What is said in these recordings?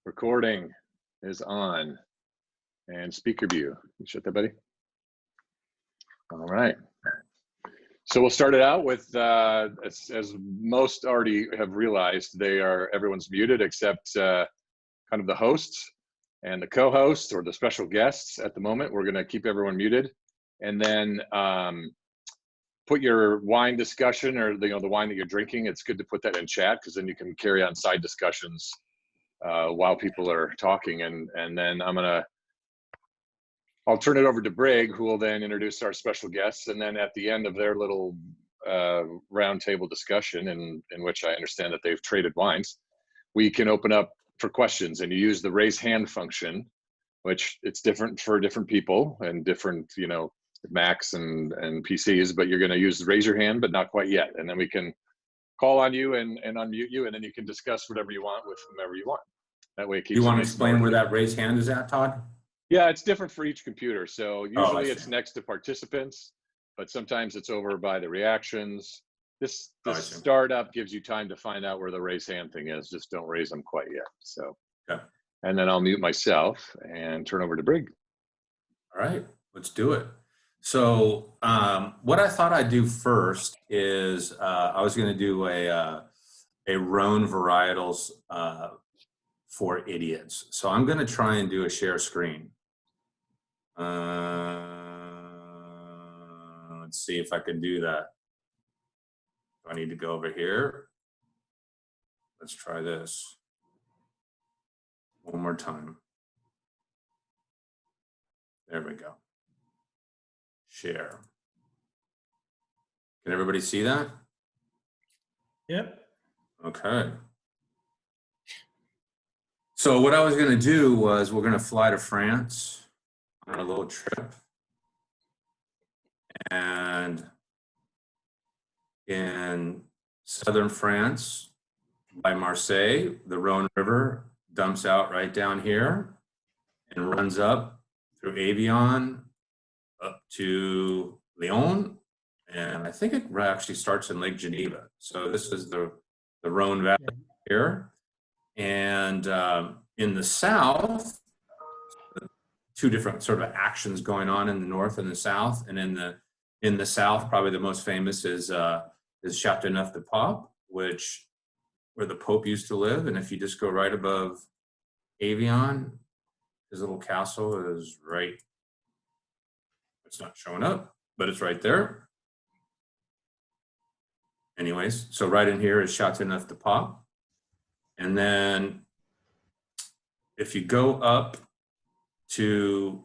Recording is on. And speaker view. You shut that, buddy? All right. So we'll start it out with, as most already have realized, everyone's muted except kind of the hosts and the co-hosts or the special guests at the moment. We're going to keep everyone muted. And then put your wine discussion or the wine that you're drinking. It's good to put that in chat because then you can carry on side discussions while people are talking. And then I'll turn it over to Brig, who will then introduce our special guests. And then at the end of their little roundtable discussion, in which I understand that they've traded wines, we can open up for questions. And you use the raise hand function, which it's different for different people and different, Macs and PCs, but you're going to use raise your hand, but not quite yet. And then we can call on you and unmute you, and then you can discuss whatever you want with whomever you want. That way it keeps. You want to explain where that raise hand is at, Todd? Yeah, it's different for each computer. So usually it's next to participants, but sometimes it's over by the reactions. This startup gives you time to find out where the raise hand thing is. Just don't raise them quite yet. So, okay. And then I'll mute myself and turn over to Brig. All right, let's do it. So what I thought I'd do first is I was going to do a Rhone varietals for idiots. So I'm going to try and do a share screen. Let's see if I can do that. Do I need to go over here? Let's try this one more time. There we go. Share. Can everybody see that? Yep. Okay. So what I was going to do was we're going to fly to France on a little trip. And in southern France, by Marseille, the Rhone River dumps out right down here and runs up through Avion up to Lyon, and I think it actually starts in Lake Geneva. So this is the Rhone Valley here. And in the south, two different sort of actions going on in the north and the south. And in the south, probably the most famous is Châteauneuf-du-Pape, where the Pope used to live. And if you just go right above Avion, his little castle is right. It's not showing up, but it's right there. Anyways, so right in here is Châteauneuf-du-Pape. And then if you go up to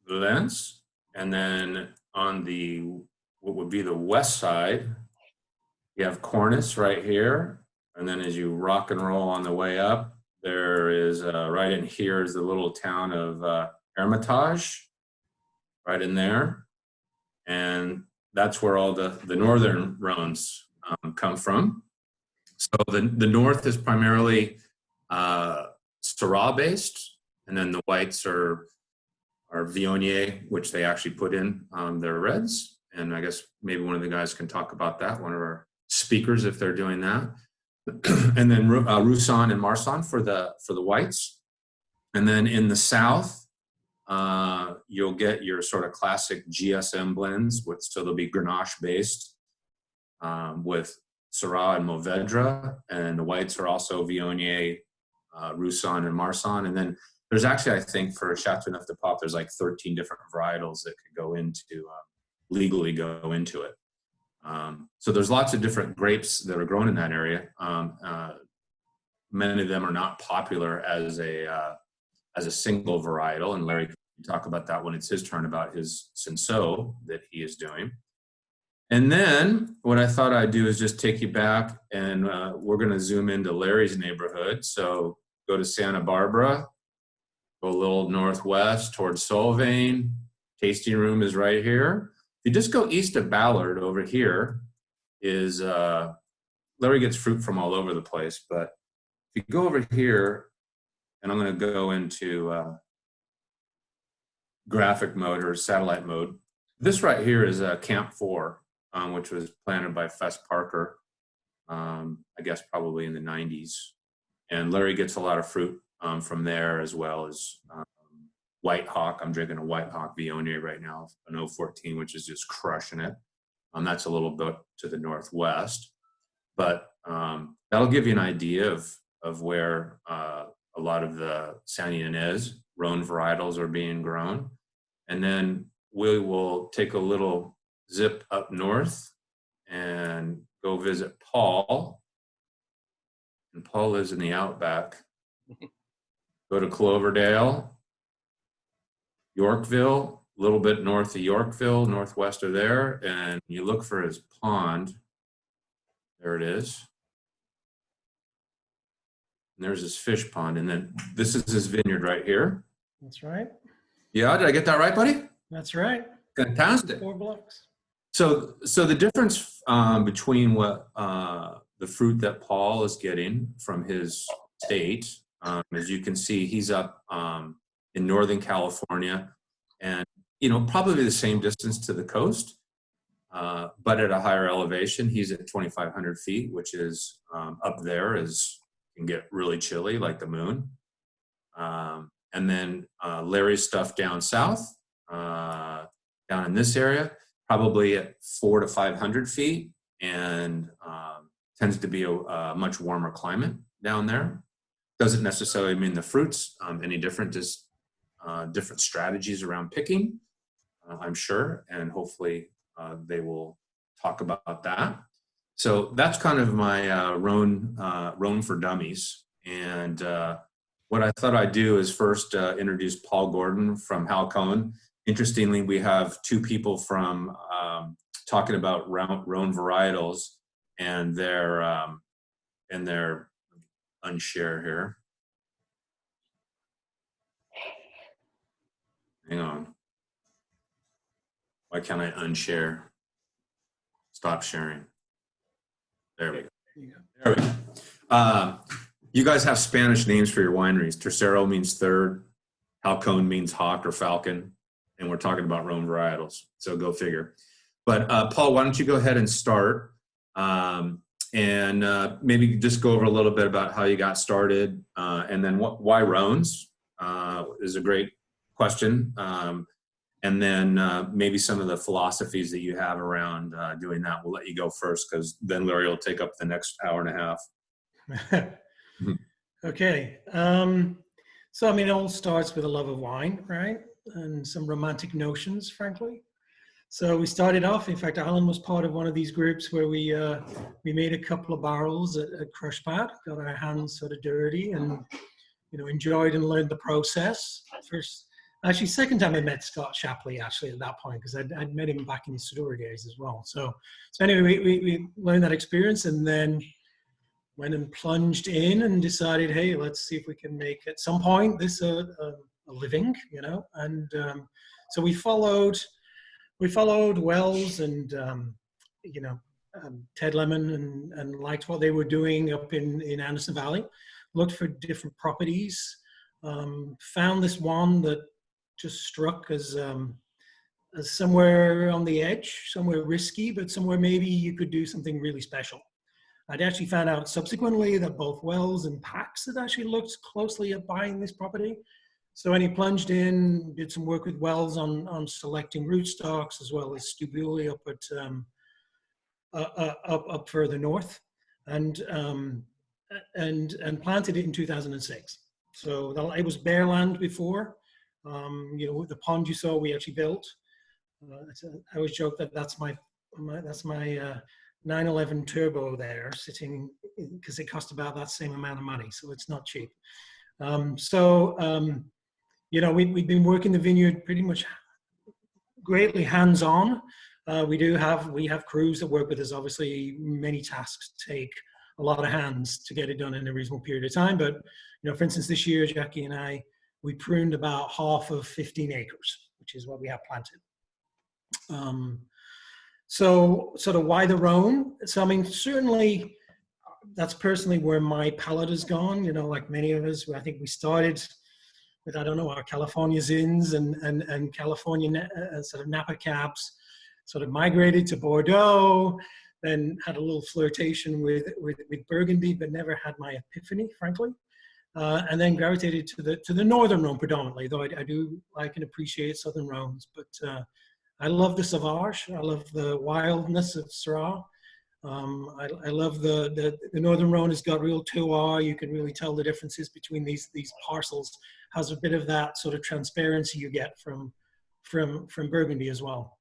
Valence, and then on what would be the west side, you have Cornice right here. And then as you rock and roll on the way up, there is right in here is the little town of Hermitage, right in there. And that's where all the northern Rhones come from. So the north is primarily Syrah based, and then the whites are Viognier, which they actually put in their reds. And I guess maybe one of the guys can talk about that, one of our speakers, if they're doing that. And then Roussanne and Marsanne for the whites. And then in the south, you'll get your sort of classic GSM blends, so they'll be Grenache based with Syrah and Mourvedre, and the whites are also Viognier, Roussanne, and Marsanne. And then there's actually, I think, for Châteauneuf-du-Pape, there's like 13 different varietals that could go into, legally go into it. So there's lots of different grapes that are grown in that area. Many of them are not popular as a single varietal, and Larry can talk about that when it's his turn about his Cinsault that he is doing. And then what I thought I'd do is just take you back, and we're going to zoom into Larry's neighborhood. So go to Santa Barbara, go a little northwest towards Solvang. Tasting room is right here. If you just go east of Ballard, over here is Larry gets fruit from all over the place, but if you go over here, and I'm going to go into graphic mode or satellite mode. This right here is Camp 4, which was planted by Fess Parker, I guess probably in the 90s. And Larry gets a lot of fruit from there, as well as White Hawk. I'm drinking a White Hawk Viognier right now, an 014, which is just crushing it. That's a little bit to the northwest, but that'll give you an idea of where a lot of the Saint Ynez Rhone varietals are being grown. And then we will take a little zip up north and go visit Paul. And Paul lives in the outback. Go to Cloverdale, Yorkville, a little bit north of Yorkville, northwest of there, and you look for his pond. There it is. And there's his fish pond, and then this is his vineyard right here. That's right. Yeah, did I get that right, buddy? That's right. Fantastic. 4 blocks. So the difference between what the fruit that Paul is getting from his state, as you can see, he's up in Northern California, and probably the same distance to the coast, but at a higher elevation. He's at 2,500 feet, which is up there can get really chilly, like the moon. And then Larry's stuff down south, down in this area, probably at 400 to 500 feet, and tends to be a much warmer climate down there. Doesn't necessarily mean the fruit's any different, just different strategies around picking, I'm sure, and hopefully they will talk about that. So that's kind of my Rhone for Dummies. And what I thought I'd do is first introduce Paul Gordon from Halcon. Interestingly, we have 2 people from talking about Rhone varietals and their unshare here. Hang on. Why can't I unshare? Stop sharing. There we go. There we go. You guys have Spanish names for your wineries. Tercero means third. Halcon means hawk or falcon. And we're talking about Rhone varietals. So go figure. But Paul, why don't you go ahead and start? And maybe just go over a little bit about how you got started. And then why Rhones is a great question. And then maybe some of the philosophies that you have around doing that. We'll let you go first, because then Larry will take up the next hour and a half. Okay. So, I mean, it all starts with a love of wine, right? And some romantic notions, frankly. So we started off, in fact, Alan was part of one of these groups where we made a couple of barrels at Crush Pad, got our hands sort of dirty, and, enjoyed and learned the process. Actually, second time I met Scott Shapley, actually, at that point, because I'd met him back in his Story days as well. So anyway, we learned that experience, and then went and plunged in and decided, hey, let's see if we can make at some point this a living, And so we followed Wells and Ted Lemon and liked what they were doing up in Anderson Valley. Looked for different properties. Found this one that just struck as somewhere on the edge, somewhere risky, but somewhere maybe you could do something really special. I'd actually found out subsequently that both Wells and Pax had actually looked closely at buying this property. So when he plunged in, did some work with Wells on selecting rootstocks, as well as Stubuli up up further north, and planted it in 2006. So it was bare land before. The pond you saw, we actually built. I always joke that that's my 911 turbo there sitting, because it cost about that same amount of money, so it's not cheap. We've been working the vineyard pretty much greatly hands-on. We have crews that work with us. Obviously, many tasks take a lot of hands to get it done in a reasonable period of time. But for instance, this year, Jackie and I, we pruned about half of 15 acres, which is what we have planted. So sort of why the Rhone? So I mean, certainly that's personally where my palate has gone. Like many of us, I think we started with, our California Zins and California sort of Napa Cabs, sort of migrated to Bordeaux, then had a little flirtation with Burgundy, but never had my epiphany, frankly. And then gravitated to the northern Rhone predominantly, though I do like and appreciate southern Rhones. But I love the Sauvage. I love the wildness of Syrah. I love the northern Rhone has got real terroir. You can really tell the differences between these parcels. Has a bit of that sort of transparency you get from Burgundy as well.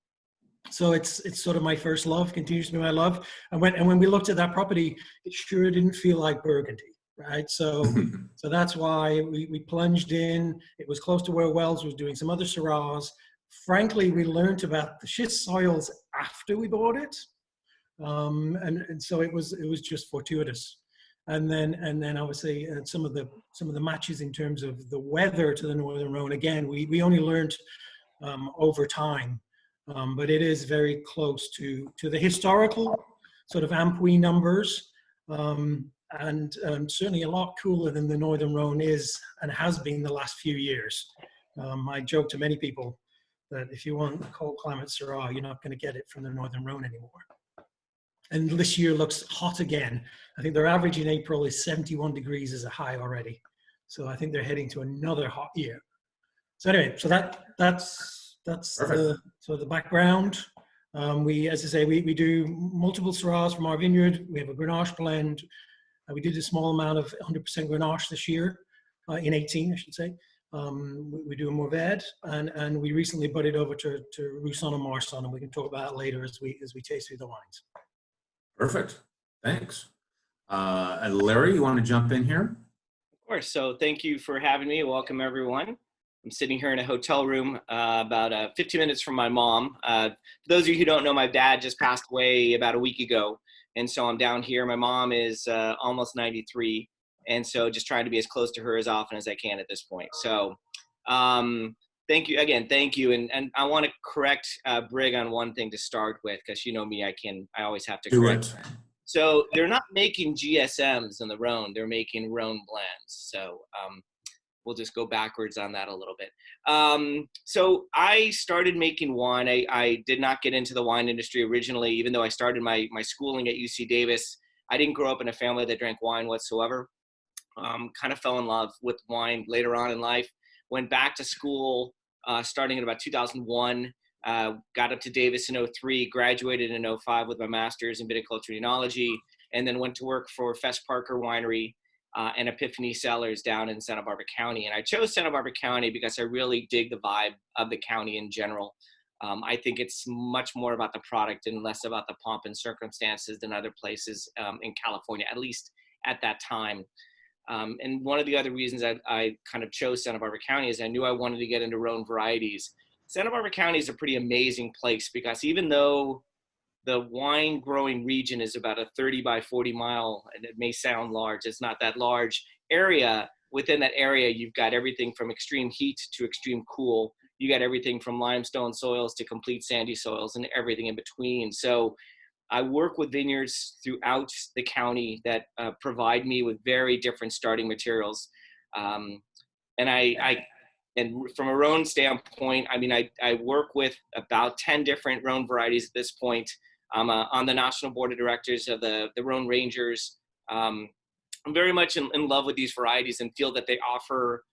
So it's sort of my first love, continues to be my love. And when we looked at that property, it sure didn't feel like Burgundy, right? So that's why we plunged in. It was close to where Wells was doing some other Syrahs. Frankly, we learned about the schist soils after we bought it, and so it was just fortuitous. And then obviously some of the matches in terms of the weather to the northern Rhone. Again, we only learned over time, but it is very close to the historical sort of Ampuy numbers, and certainly a lot cooler than the northern Rhone is and has been the last few years. I joke to many people that if you want cold climate Syrah, you're not going to get it from the northern Rhone anymore. And this year looks hot again. I think their average in April is 71 degrees as a high already. So I think they're heading to another hot year. So anyway, so that's the background. We, as I say, we do multiple Syrahs from our vineyard. We have a Grenache blend. We did a small amount of 100% Grenache this year, in 18, I should say. We do a Mourvèdre, and we recently budded over to Roussanne and Marsanne, and we can talk about that later as we taste through the wines. Perfect. Thanks. And Larry, you want to jump in here? Of course. So thank you for having me. Welcome, everyone. I'm sitting here in a hotel room about 15 minutes from my mom. For those of you who don't know, my dad just passed away about a week ago. And so I'm down here. My mom is almost 93. And so just trying to be as close to her as often as I can at this point. So thank you again. Thank you. And I want to correct Brig on one thing to start with, because you know me, I always have to correct. So they're not making GSMs in the Rhone. They're making Rhone blends. So we'll just go backwards on that a little bit. So I started making wine. I did not get into the wine industry originally, even though I started my schooling at UC Davis. I didn't grow up in a family that drank wine whatsoever. Kind of fell in love with wine later on in life. Went back to school starting in about 2001. Got up to Davis in 03, graduated in 05 with my master's in viticulture and enology, and then went to work for Fess Parker Winery and Epiphany Cellars down in Santa Barbara County. And I chose Santa Barbara County because I really dig the vibe of the county in general. I think it's much more about the product and less about the pomp and circumstances than other places in California, at least at that time. And one of the other reasons I kind of chose Santa Barbara County is I knew I wanted to get into Rhone varieties. Santa Barbara County is a pretty amazing place because even though the wine growing region is about a 30 by 40 mile, and it may sound large, it's not that large area. Within that area, you've got everything from extreme heat to extreme cool. You got everything from limestone soils to complete sandy soils and everything in between. So I work with vineyards throughout the county that provide me with very different starting materials. And from a Rhone standpoint, I mean, I work with about 10 different Rhone varieties at this point. I'm on the national board of directors of the Rhone Rangers. I'm very much in love with these varieties and feel that they offer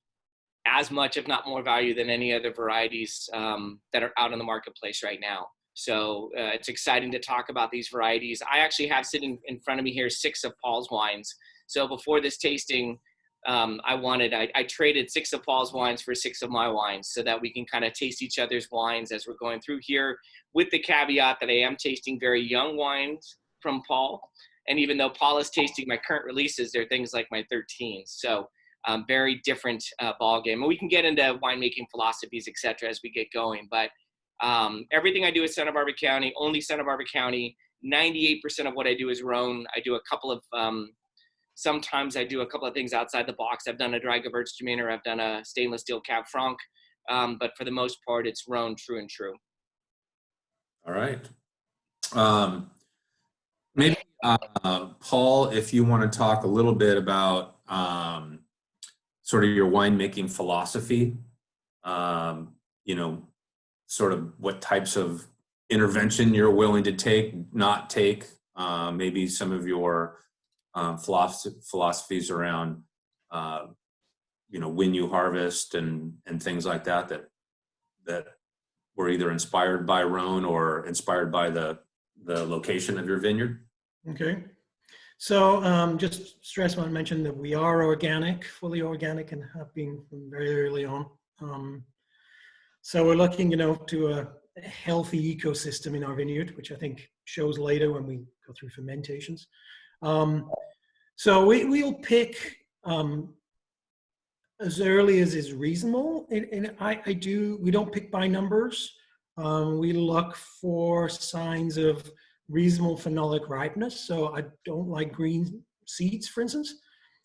as much, if not more value than any other varieties that are out in the marketplace right now. So it's exciting to talk about these varieties. I actually have sitting in front of me here 6 of Paul's wines. So before this tasting, I traded 6 of Paul's wines for 6 of my wines so that we can kind of taste each other's wines as we're going through here, with the caveat that I am tasting very young wines from Paul. And even though Paul is tasting my current releases, they're things like my 13s. So very different ball game. And we can get into winemaking philosophies, et cetera, as we get going. But everything I do is Santa Barbara County, only Santa Barbara County. 98% of what I do is Rhone. I do a couple of sometimes I do a couple of things outside the box. I've done a dry Gewürztraminer, I've done a stainless steel Cab Franc, but for the most part, it's Rhone true and true. All right. Maybe, Paul, if you want to talk a little bit about sort of your winemaking philosophy, you know, sort of what types of intervention you're willing to take, not take, maybe some of your philosophies around, when you harvest and things like that were either inspired by Rhone or inspired by the location of your vineyard? Okay. So just stress want to mention that we are organic, fully organic, and have been from very early on. So we're looking, to a healthy ecosystem in our vineyard, which I think shows later when we go through fermentations. So we'll pick as early as is reasonable. And we don't pick by numbers. We look for signs of reasonable phenolic ripeness. So I don't like green seeds, for instance.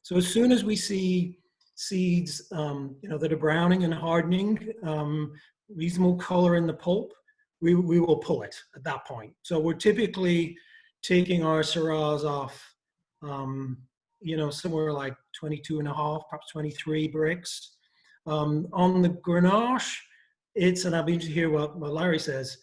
So as soon as we see seeds, that are browning and hardening, reasonable color in the pulp, we will pull it at that point. So we're typically taking our Syrahs off, somewhere like 22 and a half, perhaps 23 bricks. On the Grenache, and I'll be to hear what Larry says,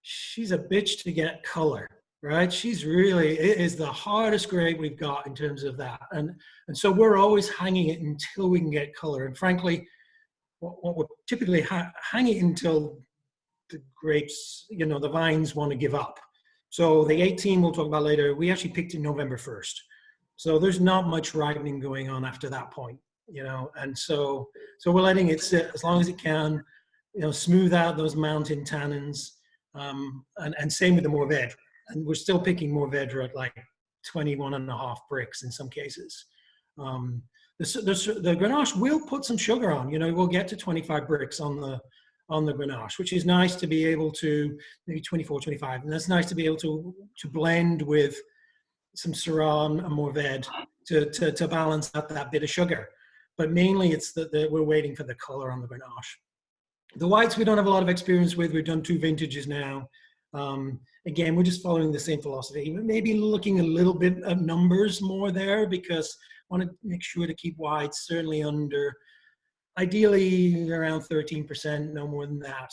she's a bitch to get color, right? It is the hardest grape we've got in terms of that. And so we're always hanging it until we can get color. And frankly, what we're typically hanging until the grapes, the vines want to give up. So the 18 we'll talk about later, we actually picked in November 1st. So there's not much ripening going on after that point, and so we're letting it sit as long as it can, smooth out those mountain tannins, and same with the Mourvèdre. And we're still picking Mourvèdre at like 21 and a half bricks in some cases. The Grenache will put some sugar on, we'll get to 25 bricks on the Grenache, which is nice to be able to, maybe 24, 25. And that's nice to be able to blend with some Syrah and Mourvèdre to balance out that bit of sugar. But mainly it's that we're waiting for the color on the Grenache. The whites we don't have a lot of experience with. We've done 2 vintages now. Again, we're just following the same philosophy. Maybe looking a little bit at numbers more there, because I want to make sure to keep whites certainly under, ideally around 13%, no more than that,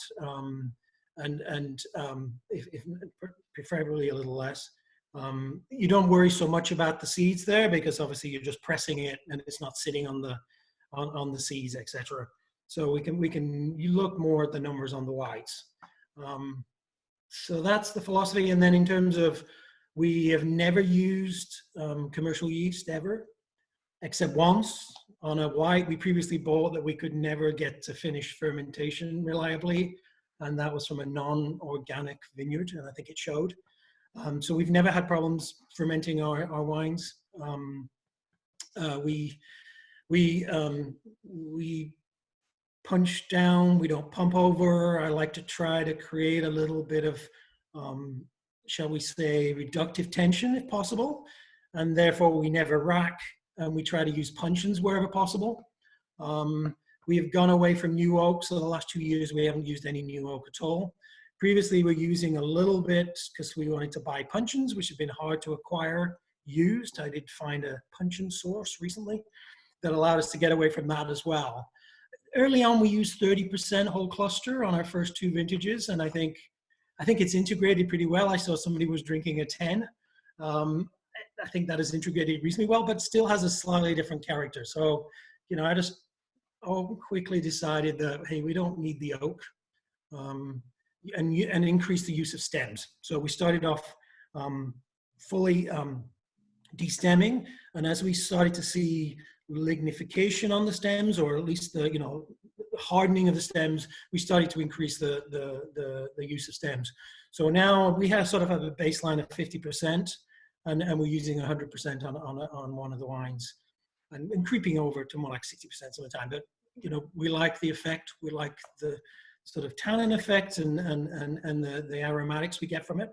if preferably a little less. You don't worry so much about the seeds there, because obviously you're just pressing it and it's not sitting on the seeds, etc. So you look more at the numbers on the whites. So that's the philosophy. And then in terms of, we have never used commercial yeast ever, except once on a white we previously bought that we could never get to finish fermentation reliably. And that was from a non-organic vineyard, and I think it showed. So we've never had problems fermenting our wines. We punch down, we don't pump over. I like to try to create a little bit of, shall we say, reductive tension if possible. And therefore we never rack, and we try to use puncheons wherever possible. We have gone away from new oak, so the last 2 years we haven't used any new oak at all. Previously, we're using a little bit because we wanted to buy puncheons, which have been hard to acquire used. I did find a puncheon source recently that allowed us to get away from that as well. Early on, we used 30% whole cluster on our first 2 vintages, and I think it's integrated pretty well. I saw somebody was drinking a 10. I think that is integrated reasonably well, but still has a slightly different character. So, I just quickly decided that, hey, we don't need the oak. And increase the use of stems. So we started off fully destemming, and as we started to see lignification on the stems, or at least the hardening of the stems, we started to increase the use of stems. So now we have sort of a baseline of 50%, and we're using 100% on one of the wines, and creeping over to more like 60% of the time. But we like the effect, we like the sort of tannin effect and the aromatics we get from it.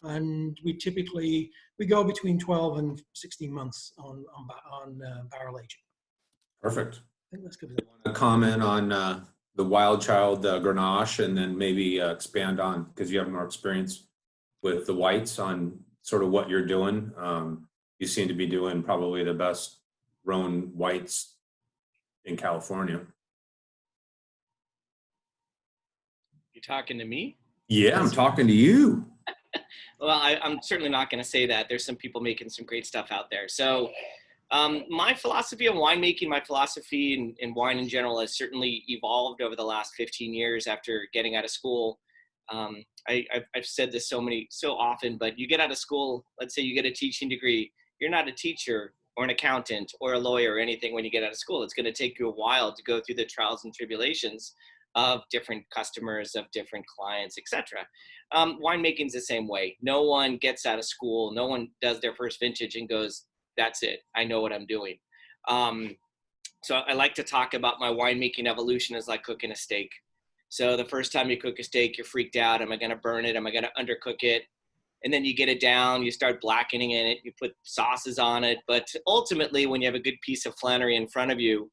And we go between 12 and 16 months on barrel aging. Perfect. I think that's good. A comment on the Wild Child Grenache, and then maybe expand on, because you have more experience with the whites, on sort of what you're doing. You seem to be doing probably the best Rhone whites in California. You talking to me? Yeah, I'm talking to you. Well, I'm certainly not going to say that. There's some people making some great stuff out there. So my philosophy of winemaking, my philosophy in wine in general has certainly evolved over the last 15 years after getting out of school. I've said this so often, but you get out of school, let's say you get a teaching degree, you're not a teacher or an accountant or a lawyer or anything when you get out of school. It's going to take you a while to go through the trials and tribulations of different customers, of different clients, etc. Winemaking's the same way. No one gets out of school, no one does their first vintage and goes, that's it, I know what I'm doing. So I like to talk about my winemaking evolution as like cooking a steak. So the first time you cook a steak, you're freaked out. Am I going to burn it? Am I going to undercook it? And then you get it down, you start blackening it, you put sauces on it. But ultimately, when you have a good piece of Flannery in front of you,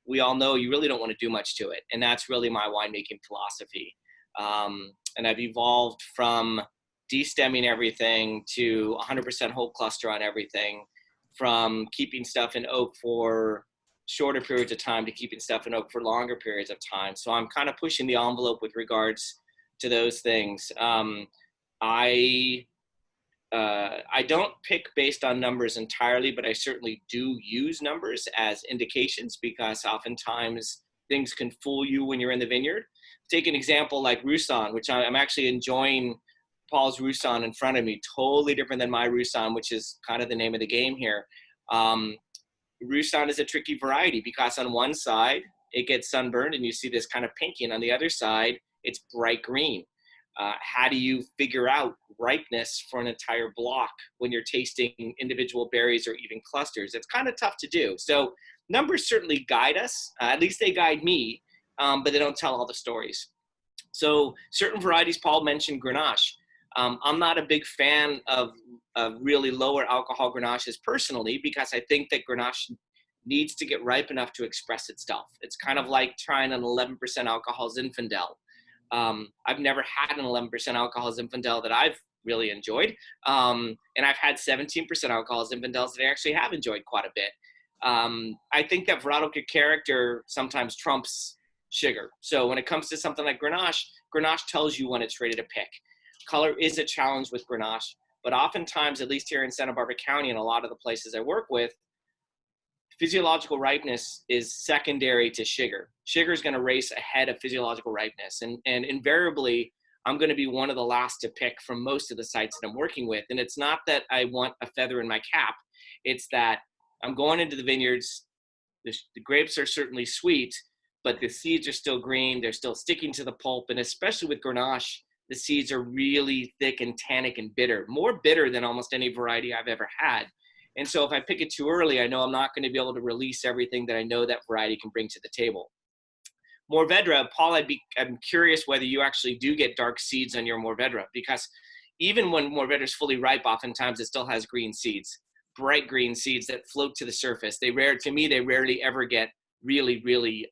we all know you really don't want to do much to it. And that's really my winemaking philosophy. And I've evolved from de-stemming everything to 100% whole cluster on everything, from keeping stuff in oak for shorter periods of time to keeping stuff in oak for longer periods of time. So I'm kind of pushing the envelope with regards to those things. I don't pick based on numbers entirely, but I certainly do use numbers as indications because oftentimes things can fool you when you're in the vineyard. Take an example like Roussan, which I'm actually enjoying Paul's Roussan in front of me, totally different than my Roussan, which is kind of the name of the game here. Roussan is a tricky variety because on one side it gets sunburned and you see this kind of pinky, and on the other side it's bright green. How do you figure out ripeness for an entire block when you're tasting individual berries or even clusters? It's kind of tough to do. So numbers certainly guide us, at least they guide me, but they don't tell all the stories. So certain varieties, Paul mentioned Grenache. I'm not a big fan of really lower alcohol Grenaches personally, because I think that Grenache needs to get ripe enough to express itself. It's kind of like trying an 11% alcohol Zinfandel. I've never had an 11% alcohol Zinfandel that I've really enjoyed. And I've had 17% alcohol Zinfandels that I actually have enjoyed quite a bit. I think that varietal character sometimes trumps sugar. So when it comes to something like Grenache, Grenache tells you when it's ready to pick. Color is a challenge with Grenache, but oftentimes, at least here in Santa Barbara County and a lot of the places I work with, physiological ripeness is secondary to sugar. Sugar is going to race ahead of physiological ripeness. And invariably, I'm going to be one of the last to pick from most of the sites that I'm working with. And it's not that I want a feather in my cap. It's that I'm going into the vineyards. The grapes are certainly sweet, but the seeds are still green. They're still sticking to the pulp. And especially with Grenache, the seeds are really thick and tannic and bitter, more bitter than almost any variety I've ever had. And so if I pick it too early, I know I'm not going to be able to release everything that I know that variety can bring to the table. Mourvedre, Paul, I'm curious whether you actually do get dark seeds on your Mourvedre, because even when Mourvedre is fully ripe, oftentimes it still has green seeds, bright green seeds that float to the surface. They rarely ever get really, really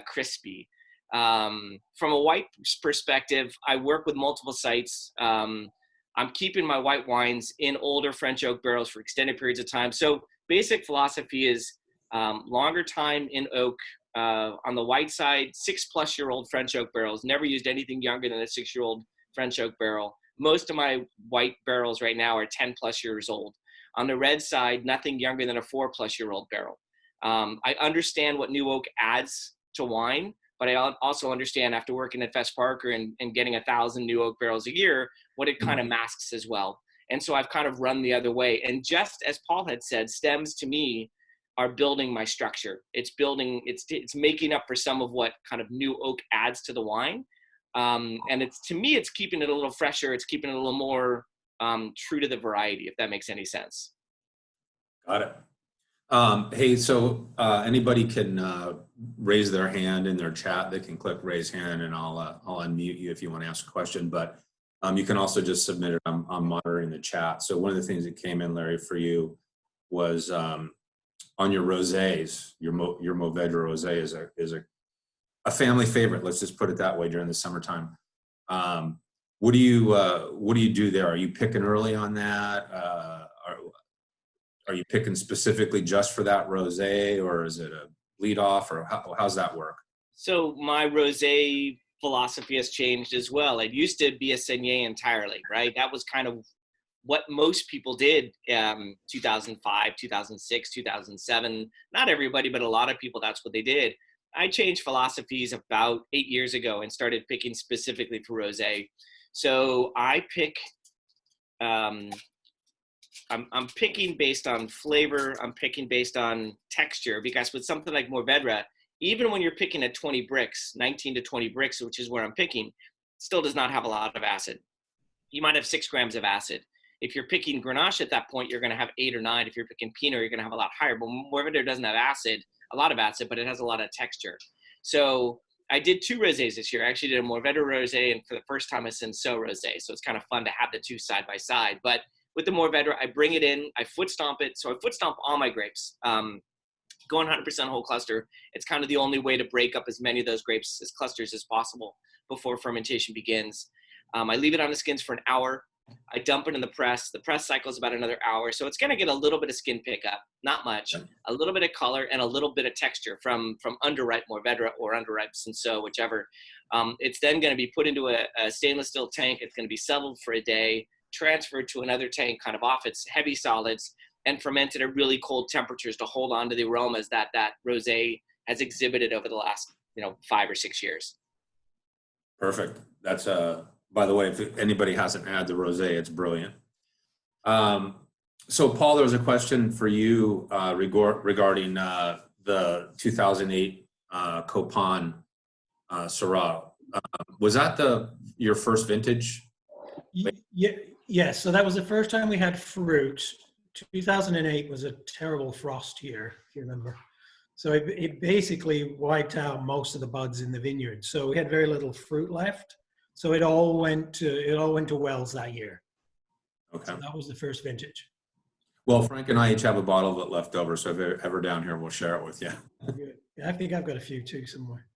crispy. From a white perspective, I work with multiple sites. I'm keeping my white wines in older French oak barrels for extended periods of time. So basic philosophy is longer time in oak. On the white side, 6+ year old French oak barrels. Never used anything younger than a 6-year-old French oak barrel. Most of my white barrels right now are 10+ years old. On the red side, nothing younger than a 4+ year old barrel. I understand what new oak adds to wine, but I also understand after working at Fess Parker and getting 1,000 new oak barrels a year, what it kind of masks as well. And so I've kind of run the other way. And just as Paul had said, stems to me are building my structure. It's making up for some of what kind of new oak adds to the wine. And to me, it's keeping it a little fresher. It's keeping it a little more true to the variety, if that makes any sense. Got it. Hey, so anybody can raise their hand in their chat. They can click raise hand, and I'll unmute you if you want to ask a question. But you can also just submit it. I'm monitoring the chat. So one of the things that came in, Larry, for you was on your rosés. Your Mourvedre rosé is a family favorite. Let's just put it that way during the summertime. What do you do there? Are you picking early on that? Are you picking specifically just for that rosé, or is it a lead off, or how's that work? So my rosé philosophy has changed as well. It used to be a saignée entirely, right? That was kind of what most people did 2005, 2006, 2007. Not everybody, but a lot of people, that's what they did. I changed philosophies about 8 years ago and started picking specifically for rosé. So I pick, I'm picking based on flavor. I'm picking based on texture, because with something like Mourvèdre, even when you're picking at 20 bricks, 19 to 20 bricks, which is where I'm picking, still does not have a lot of acid. You might have 6 grams of acid. If you're picking Grenache at that point, you're going to have 8 or 9. If you're picking Pinot, you're going to have a lot higher. But Mourvèdre doesn't have acid, a lot of acid, but it has a lot of texture. So I did 2 rosés this year. I actually did a Mourvèdre rosé, and for the first time, a Cinsault rosé. So it's kind of fun to have the 2 side by side. But with the Mourvèdre, I bring it in, I foot stomp it. So I foot stomp all my grapes. Going 100% whole cluster, it's kind of the only way to break up as many of those grapes as clusters as possible before fermentation begins. I leave it on the skins for an hour. I dump it in the press. The press cycle is about another hour. So it's going to get a little bit of skin pickup, not much, a little bit of color and a little bit of texture from underripe Mourvèdre or underripe Cinsault, whichever. It's then going to be put into a stainless steel tank. It's going to be settled for a day, transferred to another tank kind of off its heavy solids, and fermented at really cold temperatures to hold on to the aromas that rosé has exhibited over the last 5 or 6 years. Perfect. That's by the way, if anybody hasn't had the rosé, it's brilliant. So Paul, there was a question for you regarding the 2008 Copan Syrah. Was that your first vintage? Yes. So that was the first time we had fruit. 2008 was a terrible frost year, if you remember. So it basically wiped out most of the buds in the vineyard. So we had very little fruit left. So it all went to wells that year. Okay. So that was the first vintage. Well, Frank and I each have a bottle of it left over. So if you're ever down here, we'll share it with you. Yeah, I think I've got a few too somewhere.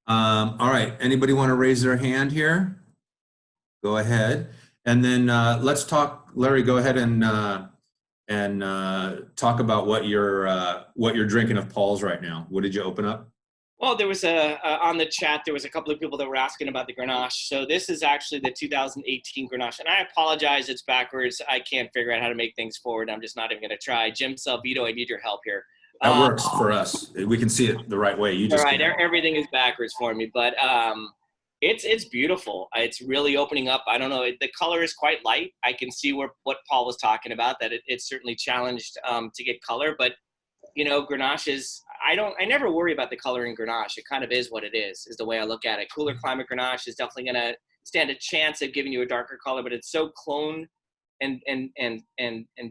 All right. Anybody want to raise their hand here? Go ahead. And then let's talk, Larry, go ahead and talk about what you're drinking of Paul's right now. What did you open up? Well, there was on the chat, there was a couple of people that were asking about the Grenache. So this is actually the 2018 Grenache. And I apologize, it's backwards. I can't figure out how to make things forward. I'm just not even going to try. Jim Salvito, I need your help here. That works for us. We can see it the right way. You just all right. Everything is backwards for me, but it's beautiful. It's really opening up. I don't know. The color is quite light. I can see what Paul was talking about, that it's certainly challenged to get color, but Grenache is, I never worry about the color in Grenache. It kind of is what it is the way I look at it. Cooler climate Grenache is definitely going to stand a chance of giving you a darker color, but it's so clone and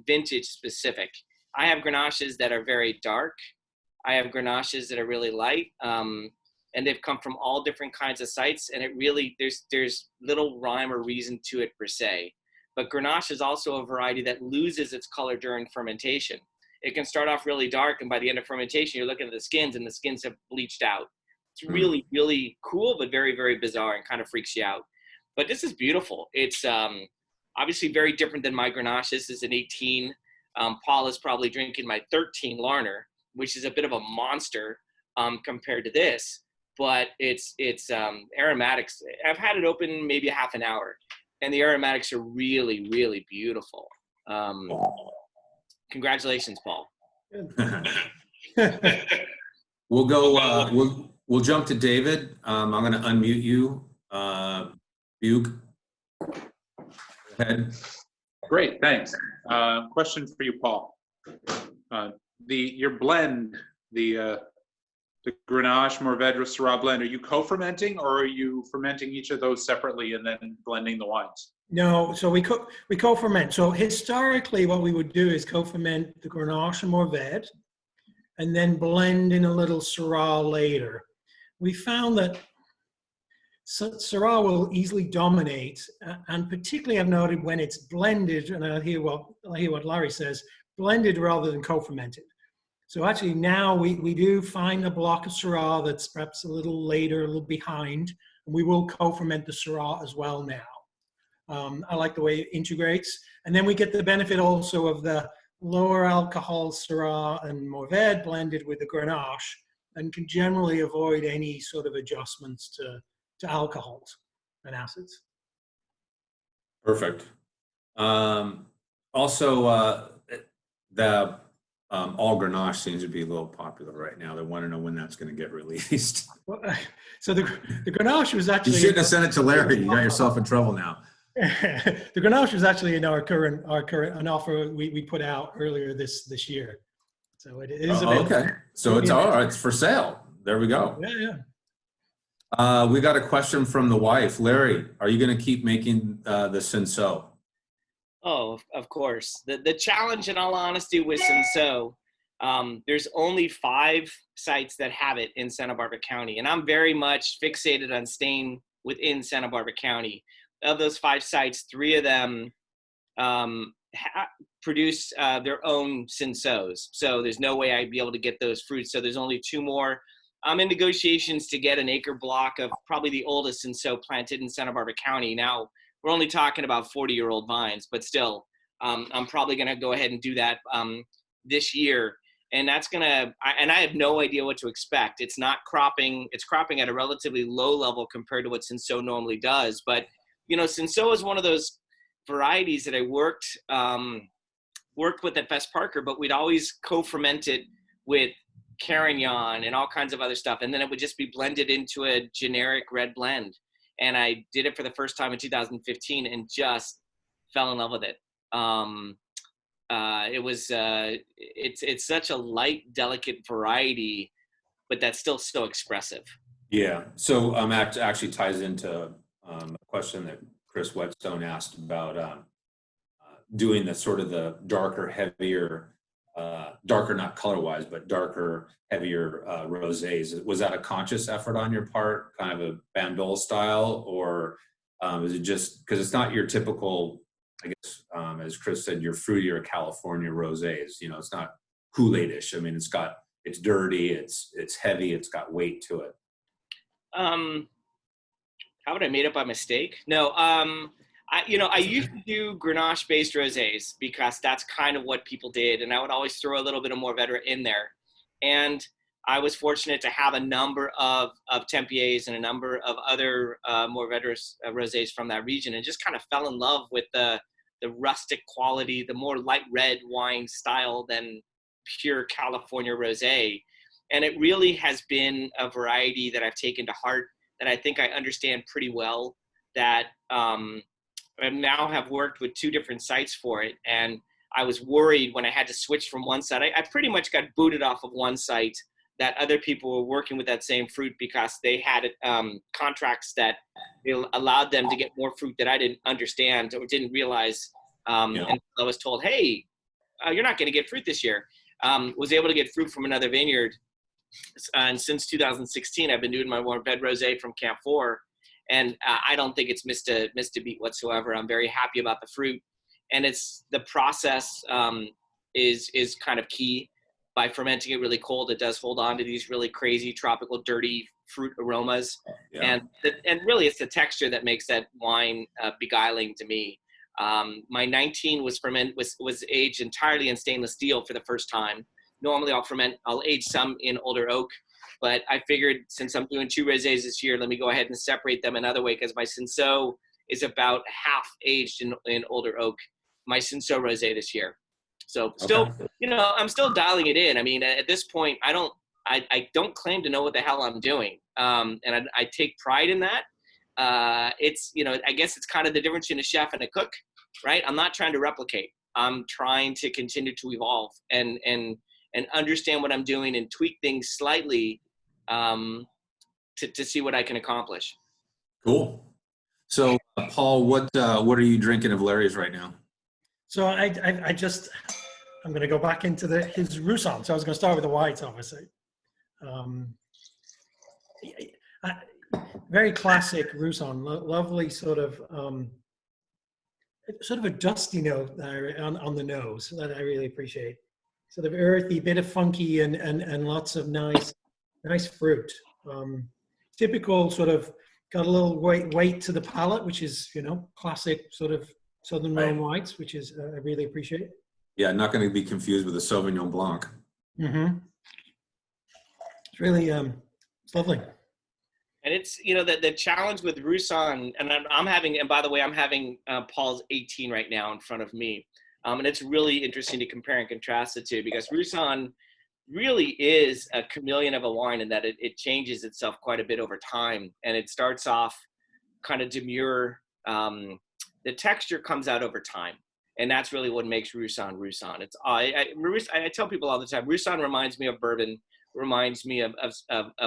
vintage specific. I have Grenaches that are very dark. I have Grenaches that are really light. And they've come from all different kinds of sites. And it really, there's little rhyme or reason to it per se. But Grenache is also a variety that loses its color during fermentation. It can start off really dark, and by the end of fermentation, you're looking at the skins, and the skins have bleached out. It's really, really cool, but very, very bizarre and kind of freaks you out. But this is beautiful. It's obviously very different than my Grenache. This is an 18. Paul is probably drinking my 13 Larner, which is a bit of a monster compared to this. But it's aromatics. I've had it open maybe a half an hour, and the aromatics are really, really beautiful. Congratulations, Paul. We'll go. We'll jump to David. I'm going to unmute you. Bug. Go ahead. Great, thanks. Question for you, Paul. Your blend, the Grenache Mourvèdre Syrah blend, are you co-fermenting, or are you fermenting each of those separately and then blending the wines? No, so we co-ferment. So historically, what we would do is co-ferment the Grenache and Mourvèdre, and then blend in a little Syrah later. We found that Syrah will easily dominate, and particularly I've noted when it's blended, and I hear what Larry says, blended rather than co-fermented. So actually now we do find a block of Syrah that's perhaps a little later, a little behind, and we will co-ferment the Syrah as well now. I like the way it integrates. And then we get the benefit also of the lower alcohol Syrah and Mourvèdre blended with the Grenache, and can generally avoid any sort of adjustments to alcohols and acids. Perfect. Also, the all Grenache seems to be a little popular right now. They want to know when that's going to get released. Well, so the Grenache was You actually shouldn't have sent it to Larry. You got yourself in trouble now. the Grenache was actually in our current an offer we put out earlier this year. So it is available. Okay, so it's all right. It's for sale. There we go. Yeah. We got a question from the wife. Larry, are you going to keep making the Cinsault? Oh, of course. The challenge, in all honesty, with Cinsault, there's only 5 sites that have it in Santa Barbara County, and I'm very much fixated on staying within Santa Barbara County. Of those 5 sites, 3 of them produce their own Cinsaults, so there's no way I'd be able to get those fruits. So there's only 2 more. I'm in negotiations to get an acre block of probably the oldest Cinsault planted in Santa Barbara County. Now, we're only talking about 40-year-old vines, but still, I'm probably going to go ahead and do that this year. And that's going to, and I have no idea what to expect. It's not cropping. It's cropping at a relatively low level compared to what Cinsault normally does. But, you know, Cinsault is one of those varieties that I worked with at Fess Parker, but we'd always co-ferment it with Carignan and all kinds of other stuff. And then it would just be blended into a generic red blend. And I did it for the first time in 2015 and just fell in love with it. It's such a light, delicate variety, but that's still so expressive. Yeah. So actually ties into a question that Chris Whetstone asked about doing the sort of the darker, heavier, darker not color-wise, but darker, heavier rosés. Was that a conscious effort on your part, kind of a Bandol style, or is it just because it's not your typical, I guess, as Chris said, your fruitier California rosés? You know, it's not Kool-Aid-ish. I mean, it's dirty, it's heavy, it's got weight to it. How would I made it by mistake? No, I used to do Grenache-based rosés because that's kind of what people did, and I would always throw a little bit of Mourvedre in there. And I was fortunate to have a number of Tempiers and a number of other Mourvedre rosés from that region, and just kind of fell in love with the rustic quality, the more light red wine style than pure California rosé. And it really has been a variety that I've taken to heart, that I think I understand pretty well, that I now have worked with 2 different sites for it. And I was worried when I had to switch from one site. I pretty much got booted off of one site that other people were working with that same fruit because they had contracts that allowed them to get more fruit that I didn't understand or didn't realize. And I was told, hey, you're not going to get fruit this year. Was able to get fruit from another vineyard. And since 2016, I've been doing my Mourvedre rosé from Camp 4. And I don't think it's missed a beat whatsoever. I'm very happy about the fruit. And it's the process is kind of key. By fermenting it really cold, it does hold on to these really crazy tropical, dirty fruit aromas. Yeah. And really, it's the texture that makes that wine beguiling to me. My 19 was aged entirely in stainless steel for the first time. Normally, I'll age some in older oak, but I figured since I'm doing 2 rosés this year, let me go ahead and separate them another way, because my Cinsault is about half aged in older oak. My Cinsault rosé this year. So still, I'm still dialing it in. I mean, at this point, I don't claim to know what the hell I'm doing. And I take pride in that. It's, I guess it's kind of the difference between a chef and a cook, right? I'm not trying to replicate. I'm trying to continue to evolve and understand what I'm doing and tweak things slightly to see what I can accomplish. Cool. So, Paul, what are you drinking of Larry's right now? So I'm going to go back into his Roussanne. So I was going to start with the whites, obviously. Very classic Roussanne, lovely sort of a dusty note on the nose that I really appreciate. Sort of earthy, bit of funky, and lots of nice fruit. Typical sort of got a little weight to the palate, which is classic sort of Southern Rhone whites, which is I really appreciate. Yeah, not going to be confused with a Sauvignon Blanc. Mm-hmm. It's really it's lovely. And it's, you know, the challenge with Rhone, and I'm having, and by the way, I'm having Paul's 18 right now in front of me. And it's really interesting to compare and contrast the two, because Rhone really is a chameleon of a wine in that it changes itself quite a bit over time. And it starts off kind of demure. The texture comes out over time. And that's really what makes Rhone Rhone. It's I tell people all the time, Rhone reminds me of bourbon, reminds me of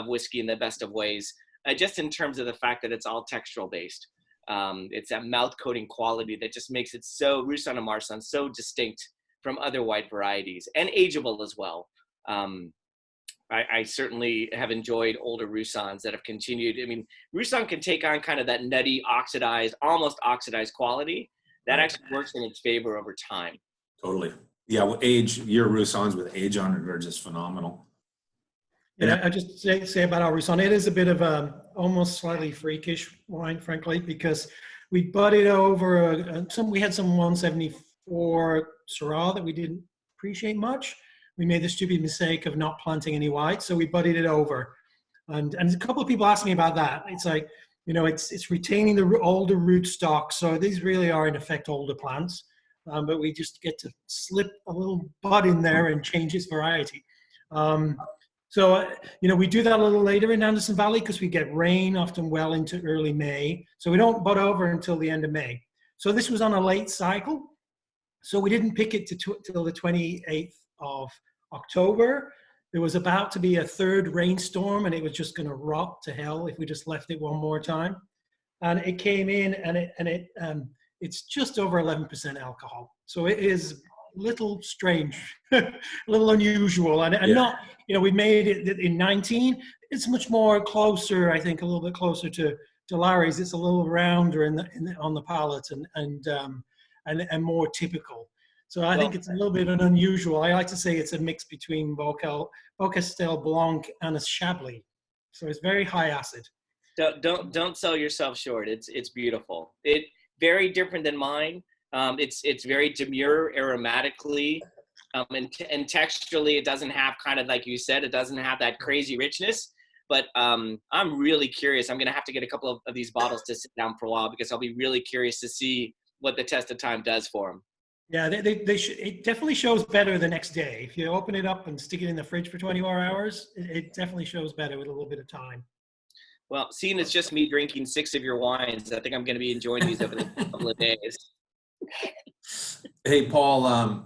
whiskey in the best of ways. Just in terms of the fact that it's all textural based. It's that mouth coating quality that just makes it so, Rhone and Marsanne, so distinct from other white varieties, and ageable as well. I certainly have enjoyed older Rhones that have continued. I mean, Rhone can take on kind of that nutty, oxidized, almost oxidized quality that actually works in its favor over time. Totally. Yeah, well, your Rhons with age on it are just phenomenal. Yeah, I just say about our Rhone, it is a bit of a almost slightly freakish wine, frankly, because we budded over we had some 174 Syrah that we didn't appreciate much. We made the stupid mistake of not planting any white, so we budded it over. And a couple of people asked me about that. It's like, you know, it's retaining the older root stock, so these really are in effect older plants, but we just get to slip a little bud in there and change its variety. So, you know, we do that a little later in Anderson Valley because we get rain often well into early May. So we don't bud over until the end of May. So this was on a late cycle. So we didn't pick it till the 28th of October. There was about to be a third rainstorm and it was just going to rot to hell if we just left it one more time. And it came in and it's just over 11% alcohol. So it is little strange, a little unusual, and Yeah. not, you know, we made it in 19. It's much more closer, I think, a little bit closer to Larry's. It's a little rounder on the palate and more typical. So I think it's a little bit unusual. I like to say it's a mix between Beaucastel Blanc and a Chablis. So it's very high acid. Don't sell yourself short. It's beautiful. It very different than mine. It's very demure aromatically, and texturally it doesn't have, kind of like you said, it doesn't have that crazy richness. But I'm really curious. I'm gonna have to get a couple of these bottles to sit down for a while because I'll be really curious to see what the test of time does for them. Yeah, it definitely shows better the next day. If you open it up and stick it in the fridge for 24 hours, it definitely shows better with a little bit of time. Well, seeing it's just me drinking 6 of your wines, I think I'm going to be enjoying these over the next couple of days. Hey, Paul,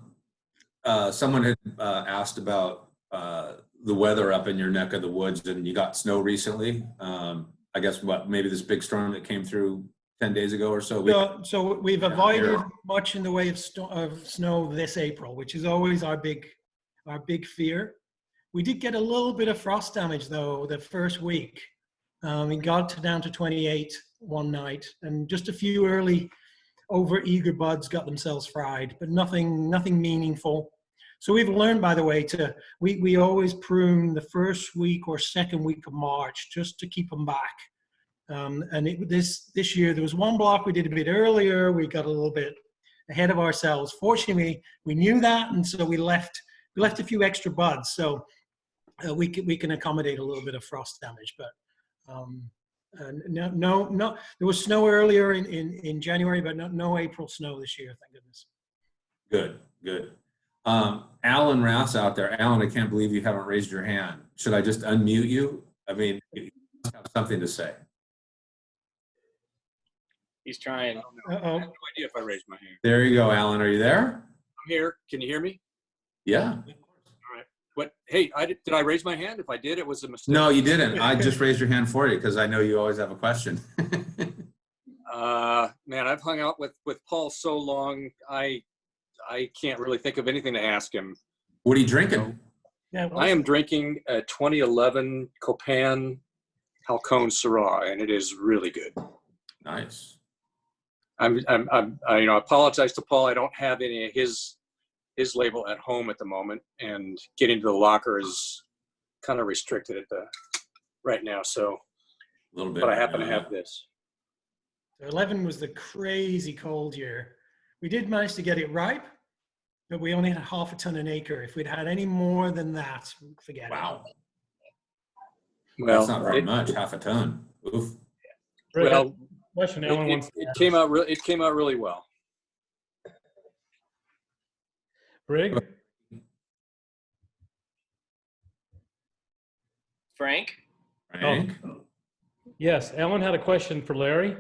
someone had asked about the weather up in your neck of the woods, and you got snow recently. I guess maybe this big storm that came through 10 days ago or so. So we've avoided much in the way of snow this April, which is always our big fear. We did get a little bit of frost damage though the first week. We got down to 28 one night, and just a few early over-eager buds got themselves fried, but nothing meaningful. So we've learned, by the way, we always prune the first week or second week of March just to keep them back. And this year there was one block we did a bit earlier. We got a little bit ahead of ourselves. Fortunately, we knew that, and so we left a few extra buds, so we can accommodate a little bit of frost damage. But no, there was snow earlier in January, but no April snow this year, thank goodness. Good. Alan Rouse out there. Alan, I can't believe you haven't raised your hand. Should I just unmute you? I mean, you must have something to say. He's trying. I have no idea if I raised my hand. There you go, Alan. Are you there? I'm here. Can you hear me? Yeah. All right. But hey, did I raise my hand? If I did, it was a mistake. No, you didn't. I just raised your hand for you because I know you always have a question. Man, I've hung out with Paul so long, I can't really think of anything to ask him. What are you drinking? Yeah, well, I am drinking a 2011 Copan Halcon Syrah, and it is really good. Nice. I apologize to Paul. I don't have any of his label at home at the moment, and getting to the locker is kind of restricted right now. So, A little bit. but I happen to have this. 11 was the crazy cold year. We did manage to get it ripe, but we only had half a ton an acre. If we'd had any more than that, forget it. Wow. Well, That's not very much. Half a ton. Oof. Rick, Well, question Alan wants to it ask. came out really well. Brig? Frank? Frank? Yes, Alan had a question for Larry.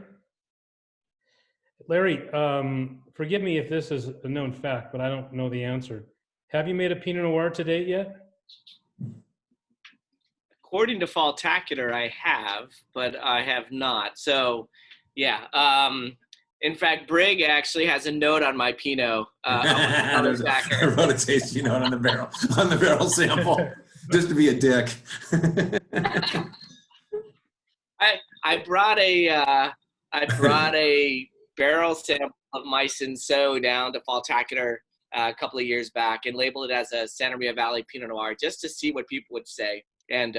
Larry, forgive me if this is a known fact, but I don't know the answer. Have you made a Pinot Noir to date yet? According to Faultacular, I have, but I have not. So, yeah. In fact, Brig actually has a note on my Pinot. I There's I wrote a tasting note on the barrel sample, just to be a dick. I brought a barrel sample of my Cinsault down to Faultacular a couple of years back and labeled it as a Santa Maria Valley Pinot Noir just to see what people would say. And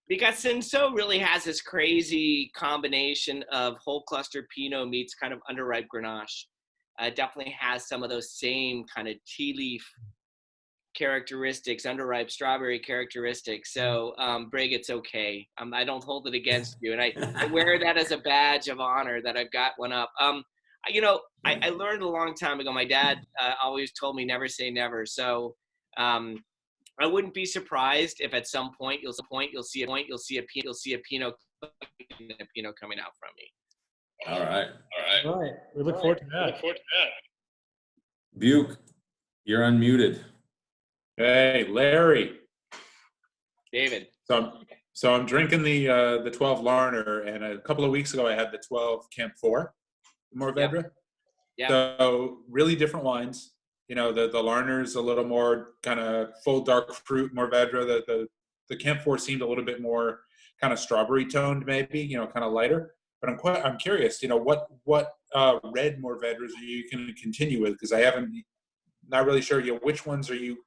because Cinsault really has this crazy combination of whole cluster Pinot meets kind of underripe Grenache. Definitely has some of those same kind of tea leaf characteristics, underripe strawberry characteristics. So, Brig, it's okay. I don't hold it against you. And I wear that as a badge of honor that I've got one up. I learned a long time ago, my dad always told me never say never. So, I wouldn't be surprised if at some point you'll see a Pinot coming out from me. All right. All right, we look forward to that. Buke, you're unmuted. Hey, Larry. David. So I'm drinking the 12 Larner, and a couple of weeks ago I had the 12 Camp 4 Mourvedre. Yeah. So really different wines. You know, the Larner's a little more kind of full dark fruit Mourvedre. The Camp 4 seemed a little bit more kind of strawberry toned, maybe, you know, kind of lighter. But I'm curious, you know, what red Mourvedres are you going to continue with? Because not really sure, you know, which ones are you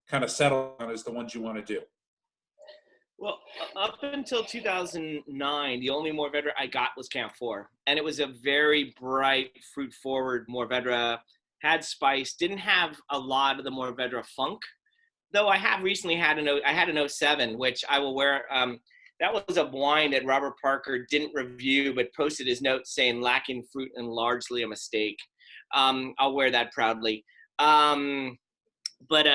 kind of settled on as the ones you want to do? Well, up until 2009, the only Mourvedre I got was Camp 4. And it was a very bright, fruit-forward Mourvedre, had spice, didn't have a lot of the Mourvedre funk. Though I have recently had an 07, which I will wear. That was a wine that Robert Parker didn't review, but posted his note saying lacking fruit and largely a mistake. I'll wear that proudly. But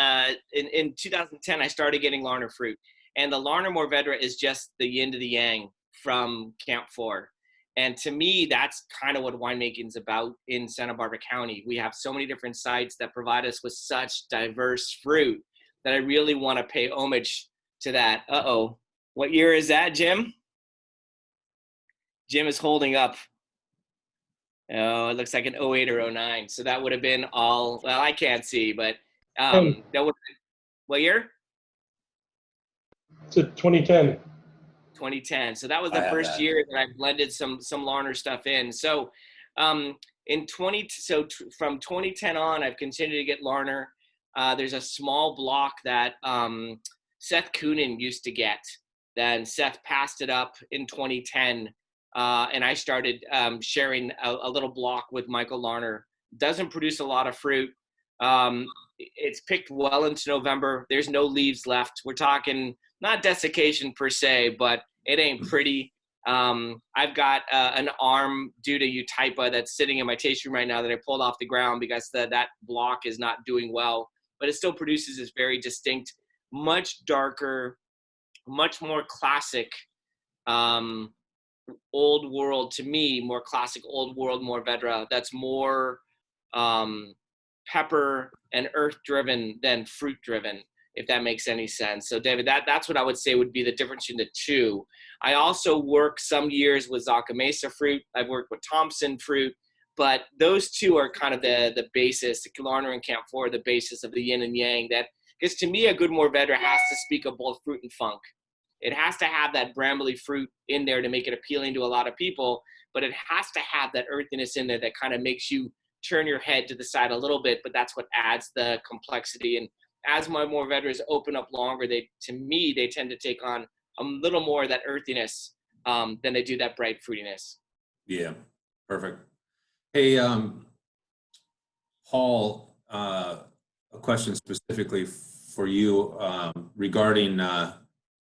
in 2010, I started getting Larner fruit. And the Larner Mourvedre is just the yin to the yang from Camp 4. And to me, that's kind of what winemaking's about in Santa Barbara County. We have so many different sites that provide us with such diverse fruit that I really want to pay homage to that. Uh-oh. What year is that, Jim? Jim is holding up. Oh, it looks like an 08 or 09. So that would have been all, well, I can't see, but that would have been, what year? It's 2010. 2010. So that was the first year that I blended some Larner stuff in. So from 2010 on, I've continued to get Larner. There's a small block that Seth Coonan used to get. Then Seth passed it up in 2010, and I started sharing a little block with Michael Larner. Doesn't produce a lot of fruit. It's picked well into November. There's no leaves left. We're talking not desiccation per se, but it ain't pretty. I've got an arm due to Eutypa that's sitting in my tasting room right now that I pulled off the ground because that block is not doing well, but it still produces this very distinct, much darker, much more classic, old world, to me, more classic old world Mourvedre that's more pepper and earth driven than fruit driven, if that makes any sense. So David, that's what I would say would be the difference in the two. I also work some years with Zaca Mesa fruit. I've worked with Thompson fruit, but those two are kind of the basis. The Larner and Camp 4 are the basis of the yin and yang. That, because to me, a good Mourvedre has to speak of both fruit and funk. It has to have that brambly fruit in there to make it appealing to a lot of people, but it has to have that earthiness in there that kind of makes you turn your head to the side a little bit, but that's what adds the complexity. And as my Mourvedres open up longer, they tend to take on a little more of that earthiness than they do that bright fruitiness. Yeah, perfect. Hey, Paul, a question specifically for you regarding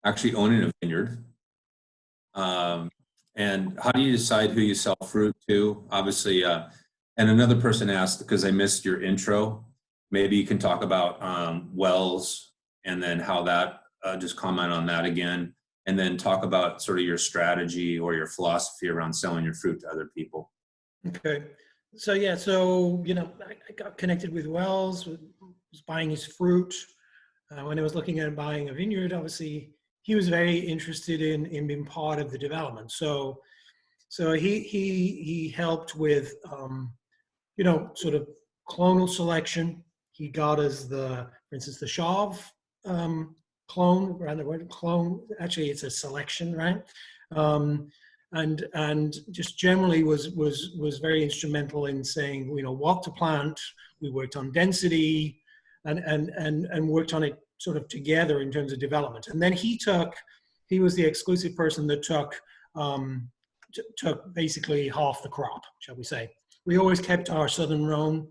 actually owning a vineyard. And how do you decide who you sell fruit to? Obviously, and another person asked, because I missed your intro, maybe you can talk about wells and then how that, just comment on that again, and then talk about sort of your strategy or your philosophy around selling your fruit to other people. Okay. So yeah, so I got connected with Wells, was buying his fruit. When I was looking at buying a vineyard, obviously he was very interested in being part of the development. So he helped with sort of clonal selection. He got us for instance, the Schaffer clone, rather than clone. Actually, it's a selection, right? And just generally was very instrumental in saying what to plant. We worked on density and worked on it sort of together in terms of development. And then he was the exclusive person that took basically half the crop, shall we say. We always kept our Southern Rhone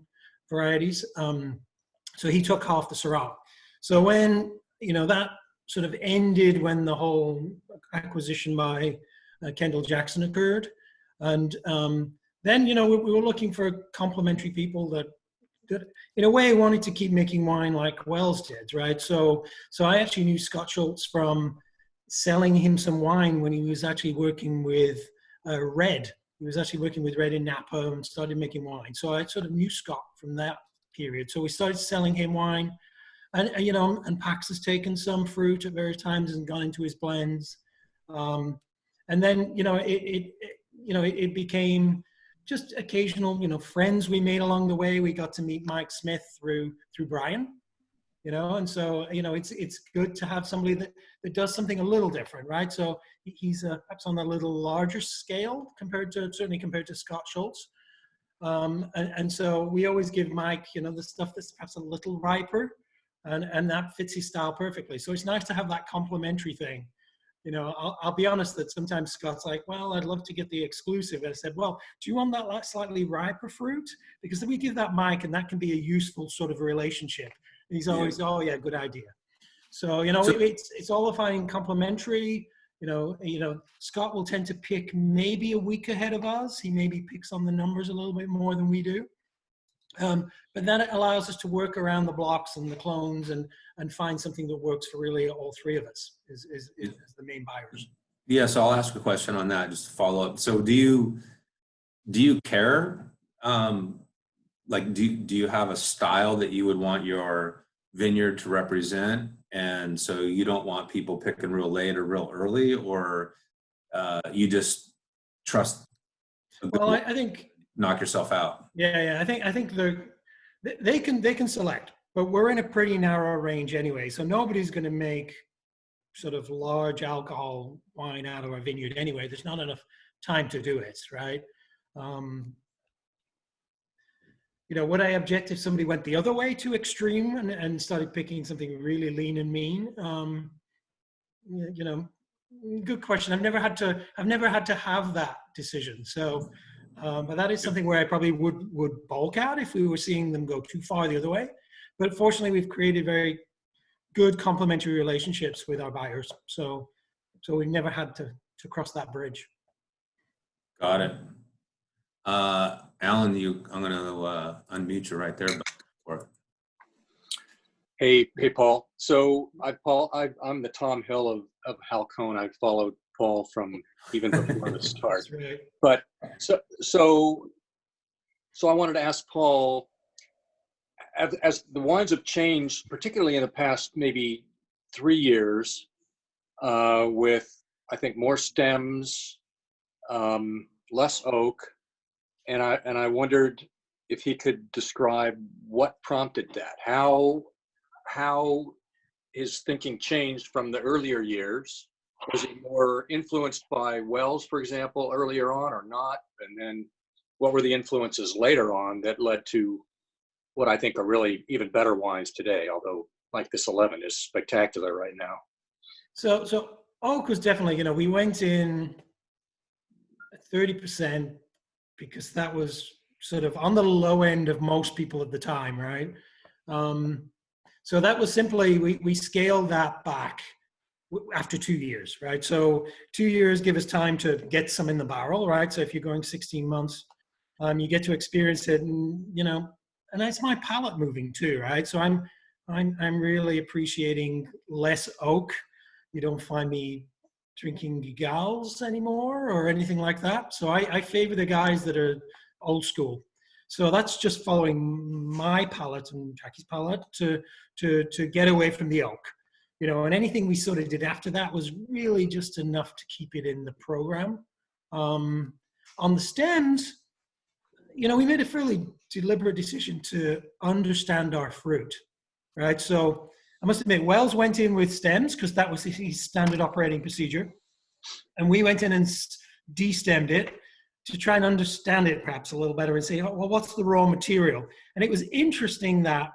varieties. So he took half the Syrah. So when, that sort of ended when the whole acquisition by Kendall Jackson occurred. And then, we were looking for complementary people that in a way wanted to keep making wine like Wells did, right? So I actually knew Scott Schultz from selling him some wine when he was actually working with Red. He was actually working with Red in Napa and started making wine. So I sort of knew Scott from that period. So we started selling him wine, and Pax has taken some fruit at various times and gone into his blends. And then, it became just occasional, friends we made along the way. We got to meet Mike Smith through Brian, and so, it's good to have somebody that does something a little different, right? So he's perhaps on a little larger scale certainly compared to Scott Schultz. And so we always give Mike, the stuff that's perhaps a little riper, and that fits his style perfectly. So it's nice to have that complementary thing. I'll be honest that sometimes Scott's like, well, I'd love to get the exclusive. And I said, well, do you want that slightly riper fruit? Because then we give that Mike, and that can be a useful sort of relationship. And he's always, oh yeah, good idea. So, it's all finding complementary. Scott will tend to pick maybe a week ahead of us. He maybe picks on the numbers a little bit more than we do. But then it allows us to work around the blocks and the clones and find something that works for really all three of us is the main buyers. Yeah, so I'll ask a question on that just to follow up. So do you care? Do you have a style that you would want your vineyard to represent? And so you don't want people picking real late or real early, or you just trust? Well, I think knock yourself out. Yeah. I think they can select, but we're in a pretty narrow range anyway. So nobody's going to make sort of large alcohol wine out of our vineyard anyway. There's not enough time to do it, right? Would I object if somebody went the other way to extreme and started picking something really lean and mean? Good question. I've never had to have that decision. So, but that is something where I probably would bulk out if we were seeing them go too far the other way. But fortunately, we've created very good complementary relationships with our buyers. So we've never had to cross that bridge. Got it. Alan, I'm going to unmute you right there. Hey, Paul. So I'm the Tom Hill of Halcon. I've followed Paul from even before the start. That's right. But so I wanted to ask Paul, as the wines have changed, particularly in the past maybe 3 years, with I think more stems, less oak, and I wondered if he could describe what prompted that, how his thinking changed from the earlier years. Was he more influenced by Wells, for example, earlier on, or not? And then what were the influences later on that led to what I think are really even better wines today, although like this 11 is spectacular right now. So oak was definitely, we went in 30% because that was sort of on the low end of most people at the time, right? So that was simply, we scaled that back after 2 years, right? So 2 years give us time to get some in the barrel, right? So if you're going 16 months, you get to experience it, and and that's my palate moving too, right? So I'm really appreciating less oak. You don't find me drinking gals anymore or anything like that. So I favor the guys that are old school. So that's just following my palate and Jackie's palate to get away from the oak. And anything we sort of did after that was really just enough to keep it in the program. On the stems, we made a fairly deliberate decision to understand our fruit, right? So I must admit, Wells went in with stems because that was his standard operating procedure. And we went in and de-stemmed it to try and understand it perhaps a little better and say, well, what's the raw material? And it was interesting that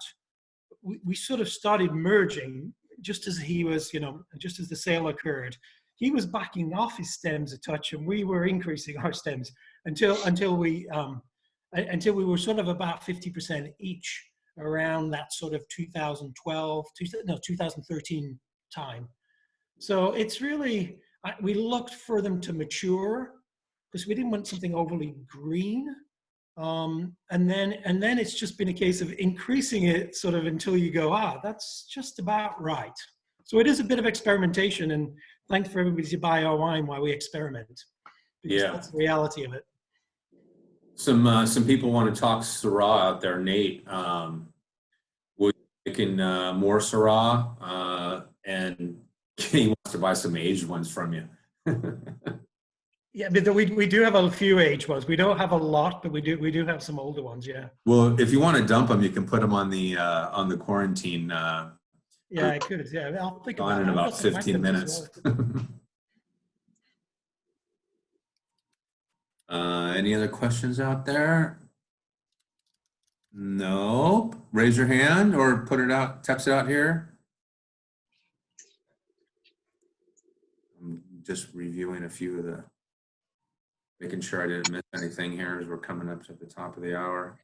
we sort of started merging just as he was, just as the sale occurred. He was backing off his stems a touch and we were increasing our stems until we were sort of about 50% each around that sort of 2013 time. So it's really, we looked for them to mature because we didn't want something overly green. And then it's just been a case of increasing it sort of until you go, that's just about right. So it is a bit of experimentation, and thanks for everybody to buy our wine while we experiment. Because that's the reality of it. Some people want to talk Syrah out there. Nate, we're making more Syrah, and he wants to buy some aged ones from you. Yeah, but we do have a few aged ones. We don't have a lot, but we do have some older ones. Yeah. Well, if you want to dump them, you can put them on the quarantine. Yeah, I could. Yeah, I'll think about it. In about 15 minutes. Any other questions out there? Nope. Raise your hand or put it out, text it out here. I'm just reviewing a few of making sure I didn't miss anything here as we're coming up to the top of the hour.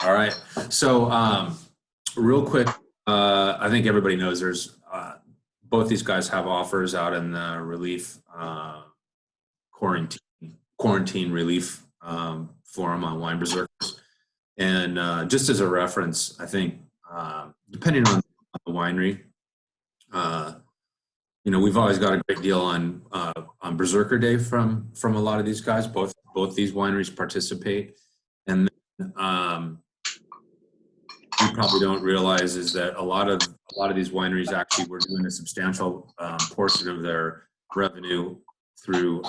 All right. So real quick, I think everybody knows there's both these guys have offers out in the relief quarantine relief forum on Wine Berserkers. And just as a reference, I think depending on the winery, we've always got a great deal on Berserker Day from a lot of these guys. Both these wineries participate, and then, you probably don't realize is that a lot of these wineries actually were doing a substantial portion of their revenue through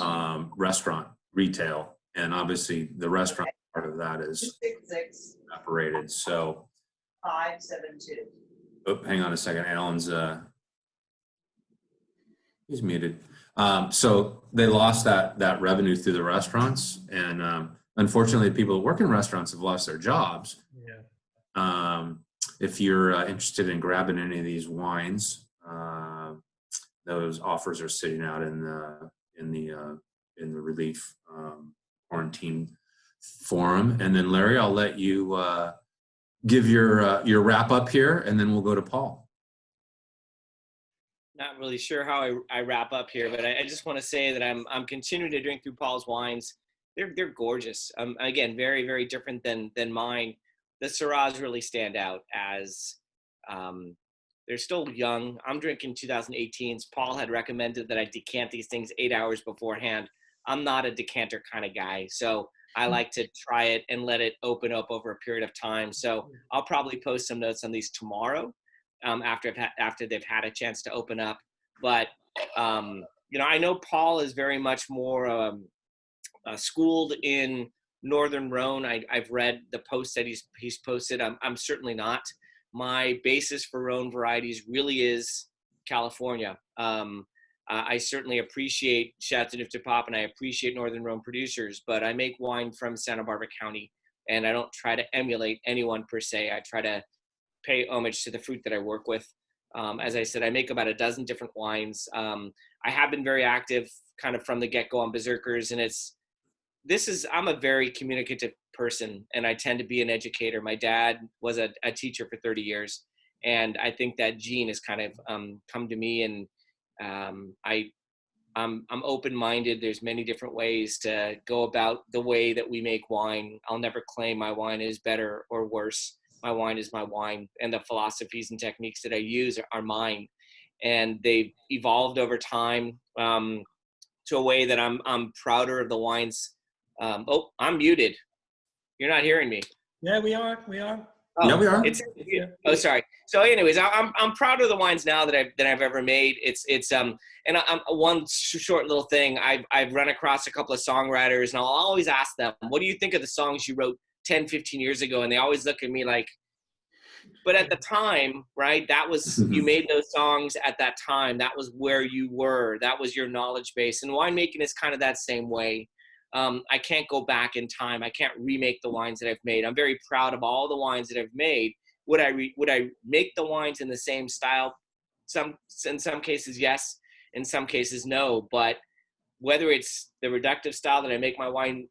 restaurant retail, and obviously the restaurant part of that is separated. So 572. Oh, hang on a second. Alan's he's muted. So they lost that revenue through the restaurants, and unfortunately, people who work in restaurants have lost their jobs. Yeah. If you're interested in grabbing any of these wines, those offers are sitting out in the relief quarantine forum. And then Larry, I'll let you give your wrap up here, and then we'll go to Paul. Not really sure how I wrap up here, but I just want to say that I'm continuing to drink through Paul's wines. They're gorgeous. Again, very, very different than mine. The Syrahs really stand out as they're still young. I'm drinking 2018s. Paul had recommended that I decant these things 8 hours beforehand. I'm not a decanter kind of guy, so I like to try it and let it open up over a period of time. So I'll probably post some notes on these tomorrow after they've had a chance to open up. But I know Paul is very much more schooled in Northern Rhone. I've read the posts that he's posted. I'm certainly not. My basis for Rhone varieties really is California. I certainly appreciate Châteauneuf-du-Pape and I appreciate Northern Rhone producers, but I make wine from Santa Barbara County, and I don't try to emulate anyone per se. I try to pay homage to the fruit that I work with. As I said, I make about a dozen different wines. I have been very active kind of from the get-go on Berserkers, and it's I'm a very communicative person, and I tend to be an educator. My dad was a teacher for 30 years, and I think that gene has kind of come to me, and I'm open-minded. There's many different ways to go about the way that we make wine. I'll never claim my wine is better or worse. My wine is my wine, and the philosophies and techniques that I use are mine, and they've evolved over time to a way that I'm prouder of the wines. Oh, I'm muted. You're not hearing me. Yeah, we are. Oh, Yeah, we are. Oh, sorry. So, anyways, I'm proud of the wines now that I've ever made. And I'm one short little thing. I've run across a couple of songwriters, and I'll always ask them, "What do you think of the songs you wrote 10, 15 years ago?" And they always look at me like, "But at the time, right? That was you made those songs at that time. That was where you were. That was your knowledge base." And winemaking is kind of that same way. I can't go back in time. I can't remake the wines that I've made. I'm very proud of all the wines that I've made. Would I make the wines in the same style? In some cases, yes. In some cases, no. But whether it's the reductive style that I make my wines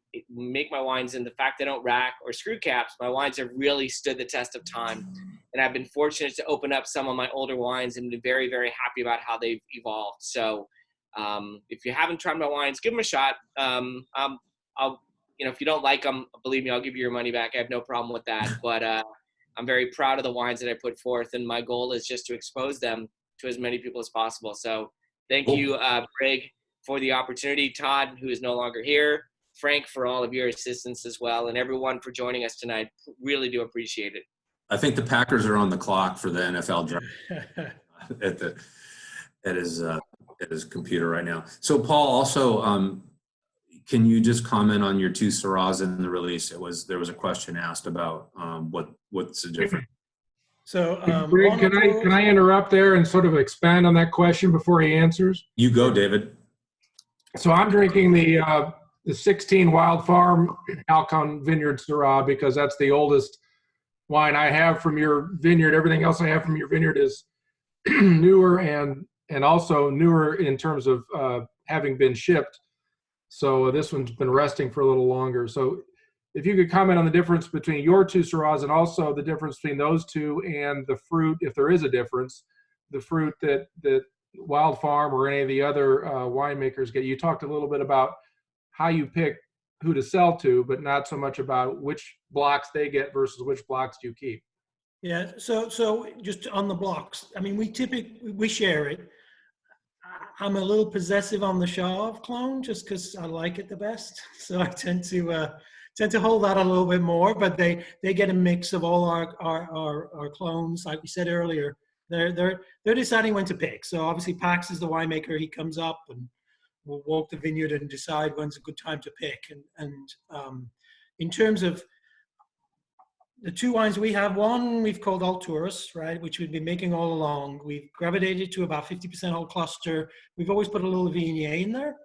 in, the fact they don't rack or screw caps, my wines have really stood the test of time. And I've been fortunate to open up some of my older wines and been very, very happy about how they've evolved. So if you haven't tried my wines, give them a shot. If you don't like them, believe me, I'll give you your money back. I have no problem with that. But I'm very proud of the wines that I put forth, and my goal is just to expose them to as many people as possible. So thank you, Greg, for the opportunity. Todd, who is no longer here. Frank, for all of your assistance as well, and everyone for joining us tonight. Really do appreciate it. I think the Packers are on the clock for the NFL draft at his computer right now. So Paul, also, can you just comment on your two Syrahs in the release? There was a question asked about what's the difference. So, Greg, can I interrupt there and sort of expand on that question before he answers? You go, David. So I'm drinking the 16 Wild Farm Halcon Vineyard Syrah because that's the oldest wine I have from your vineyard. Everything else I have from your vineyard is newer and also newer in terms of having been shipped. So this one's been resting for a little longer. So if you could comment on the difference between your two Syrahs and also the difference between those two and the fruit, if there is a difference, the fruit that Wild Farm or any of the other winemakers get. You talked a little bit about how you pick who to sell to, but not so much about which blocks they get versus which blocks you keep. Yeah, so just on the blocks, I mean, we share it. I'm a little possessive on the Schaffer clone just because I like it the best. So I tend to hold that a little bit more, but they get a mix of all our clones. Like we said earlier, they're deciding when to pick. So obviously Pax is the winemaker. He comes up and will walk the vineyard and decide when's a good time to pick. And in terms of the two wines we have, one we've called Alturas, right, which we've been making all along. We've gravitated to about 50% whole cluster. We've always put a little Viognier in there.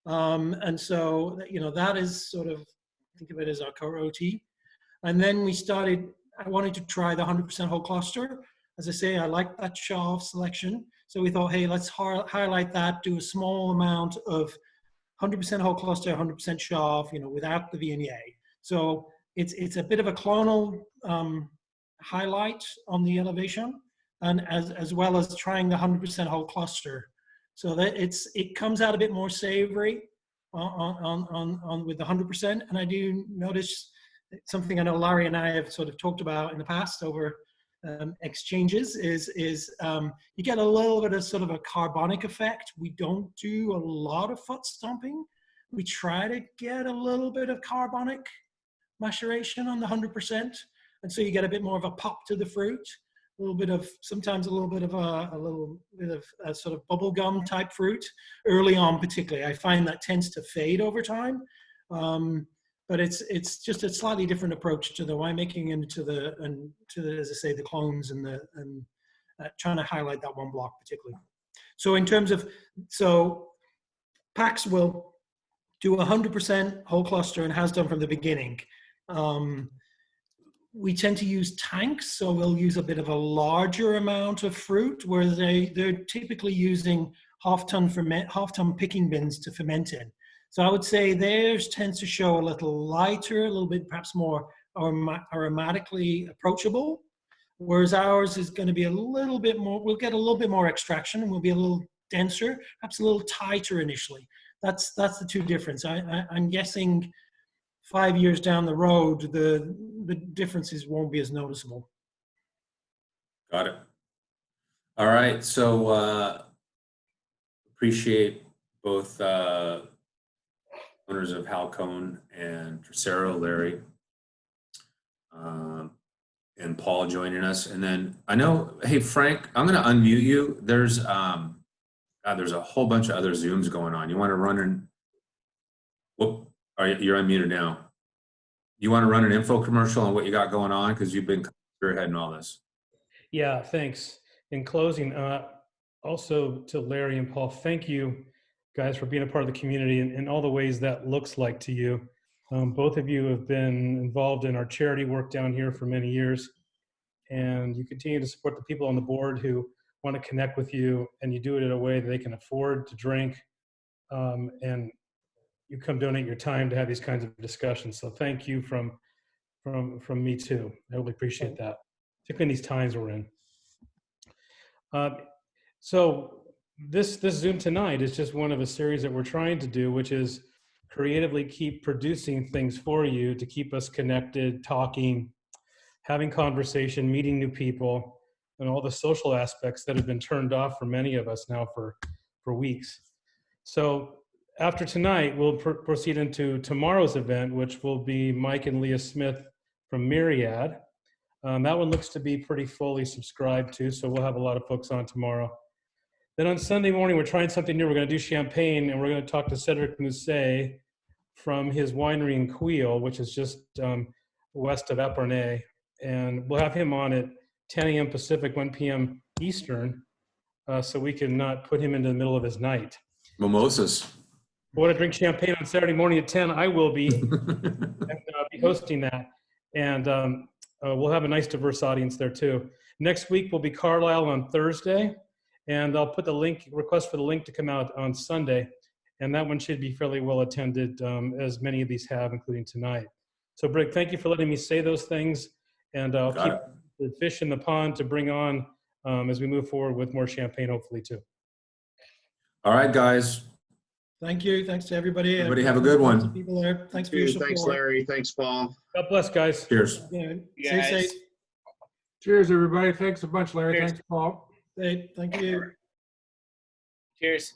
And so, that is sort of, think of it as our core OT. And then I wanted to try the 100% whole cluster. As I say, I like that Schaffer selection. So we thought, hey, let's highlight that, do a small amount of 100% whole cluster, 100% Schaffer, without the Viognier. So it's a bit of a clonal highlight on the elevation, and as well as trying the 100% whole cluster, so that it comes out a bit more savory on with the 100%. And I do notice something I know Larry and I have sort of talked about in the past over exchanges is you get a little bit of sort of a carbonic effect. We don't do a lot of foot stomping. We try to get a little bit of carbonic maceration on the 100%, and so you get a bit more of a pop to the fruit, sometimes a little bit of a sort of bubble gum type fruit early on. Particularly, I find that tends to fade over time, but it's just a slightly different approach to the winemaking and to the as I say, the clones and trying to highlight that one block particularly. So in terms of Pax will do 100% whole cluster and has done from the beginning. We tend to use tanks, so we'll use a bit of a larger amount of fruit, where they're typically using half-ton picking bins to ferment in. So I would say theirs tends to show a little lighter, a little bit perhaps more aromatically approachable, whereas ours is going to be a little bit more, we'll get a little bit more extraction and we'll be a little denser, perhaps a little tighter initially. That's the two difference. I'm guessing 5 years down the road, the differences won't be as noticeable. Got it. All right, so appreciate both owners of Halcon and Tercero, Larry and Paul joining us. And then I know, hey, Frank, I'm going to unmute you. There's a whole bunch of other Zooms going on. You want to run in? Whoop, you're unmuted now. You want to run an info commercial on what you got going on? Because you've been spearheading all this. Yeah, thanks. In closing, also to Larry and Paul, thank you guys for being a part of the community in all the ways that looks like to you. Both of you have been involved in our charity work down here for many years, and you continue to support the people on the board who want to connect with you, and you do it in a way that they can afford to drink, and you come donate your time to have these kinds of discussions. So thank you from me too. I really appreciate that, particularly in these times we're in. So this Zoom tonight is just one of a series that we're trying to do, which is creatively keep producing things for you to keep us connected, talking, having conversation, meeting new people, and all the social aspects that have been turned off for many of us now for weeks. So after tonight, we'll proceed into tomorrow's event, which will be Mike and Leah Smith from Myriad. That one looks to be pretty fully subscribed to, so we'll have a lot of folks on tomorrow. Then on Sunday morning, we're trying something new. We're going to do champagne, and we're going to talk to Cedric Mousset from his winery in Queel, which is just west of Epernay. And we'll have him on at 10 a.m. Pacific, 1 p.m. Eastern, so we can not put him into the middle of his night. Mimosas. I want to drink champagne on Saturday morning at 10. I will be, and be hosting that. And we'll have a nice diverse audience there too. Next week will be Carlisle on Thursday, and I'll put the request for the link to come out on Sunday. And that one should be fairly well attended, as many of these have, including tonight. So Brick, thank you for letting me say those things. And I'll keep the fish in the pond to bring on as we move forward with more champagne, hopefully too. All right, guys. Thank you. Thanks to everybody. Everybody have a good one. People there. Thanks for your support. Thanks, Larry. Thanks, Paul. God bless, guys. Cheers. Yeah, You stay guys. safe. Cheers, everybody. Thanks a bunch, Larry. Cheers. Thanks, Paul. Thank you. Cheers.